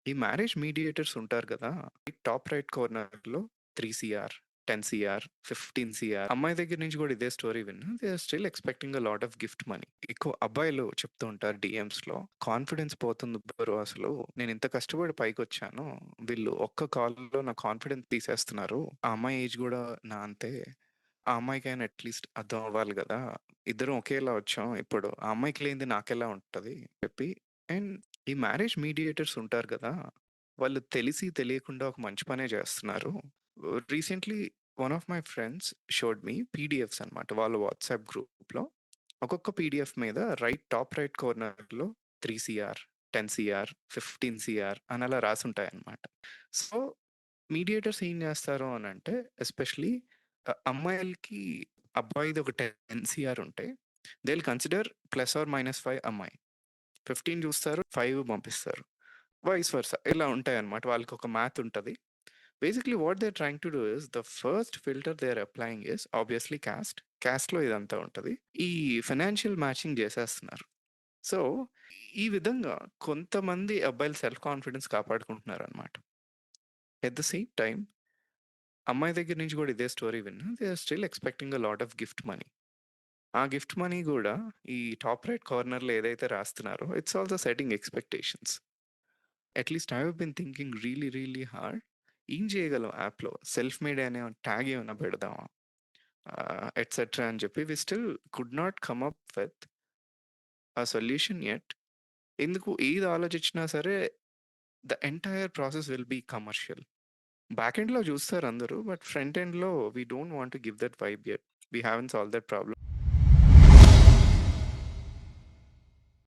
ఈ marriage mediators ఉంటారు గదా! టాప్ రైట్ కార్నర్‌లో 3,00,00,000, 10,00,00,000, 15,00,00,000 అమ్మాయి దగ్గర నుంచి గూడా ఇదే స్టోరీ విన్నా. They are still expecting a lot of gift money. ఎక్కువ అబ్బాయిలు చెప్తూ ఉంటారు డీఎమ్స్‌లో, "కాన్ఫిడెన్స్ పోతుంది బ్రో అసలు. నేనింత కష్టపడి పైకొచ్చాను. వీళ్ళు ఒక్క కాల్‌లో నా కాన్ఫిడెన్స్ తీసేస్తున్నారు. ఆ అమ్మాయి ఏజ్ గూడా నా అంతే. ఆ అమ్మాయికైనా అట్‌లీస్ట్ అర్థం అవ్వాలి గదా! ఇద్దరం ఒకేలా వచ్చాం. ఇప్పుడు ఆ అమ్మాయికి లేనిది నాకెలా ఉంటది" చెప్పి అండ్ ఈ మ్యారేజ్ మీడియేటర్స్ ఉంటారు గదా! వాళ్ళు తెలిసి తెలియకుండా ఒక మంచి పనే జేస్తున్నారు. Recently one of my friends showed me PDFs అన్నమాట. వాళ్ళ వాట్సాప్ గ్రూప్‌లో ఒక్కొక్క పీడీఎఫ్ మీద టాప్ రైట్ కార్నర్‌లో 3,00,00,000, 10,00,00,000, 15,00,00,000 అని అలా రాసుంటాయన్నమాట. సో, మీడియేటర్స్ ఏం జేస్తారు అనంటే ఎస్పెషల్లీ అమ్మాయిలకి అబ్బాయిది ఒక 10,00,00,000 ఉంటే దే విల్ కన్సిడర్ +ఆర్ -5 అమ్మాయి. 15 చూస్తారు, 5 పంపిస్తారు. వైస్ వర్సా ఇలా ఉంటాయన్నమాట. వాళ్ళకొక మ్యాథ్ ఉంటది. Basically what they are trying to do is the first filter they are applying is obviously cost. కాస్ట్‌లో ఇదంతా ఉంటది. ఈ ఫైనాన్షియల్ మ్యాచింగ్ చేసేస్తున్నారు. సో, ఈ విధంగా కొంతమంది అబ్బాయిలు సెల్ఫ్ కాన్ఫిడెన్స్ కాపాడుకుంటున్నారన్నమాట. ఎట్ ద సేమ్ టైమ్ అమ్మాయి దగ్గర నుంచి కూడా ఇదే స్టోరీ విన్నా. They are still expecting a lot of gift money. ఆ గిఫ్ట్ మనీ గూడా ఈ టాప్ రైట్ కార్నర్‌లో ఏదైతే రాస్తున్నారో it's also setting expectations. At least I have been thinking really, really hard. ఏం చేయగలం యాప్‌లో? సెల్ఫ్ మేడ్ అనే ట్యాగ్ ఏమైనా పెడదామా? ఎట్సెట్రా అని చెప్పి we still could not come up with a solution yet. ఎందుకు ఏది ఆలోచించినా సరే the entire process will be commercial. Back ఎండ్‌లో చూస్తారు అందరూ. బట్ ఫ్రంట్ ఎండ్‌లో we don't want to give that vibe yet. We haven't solved that problem.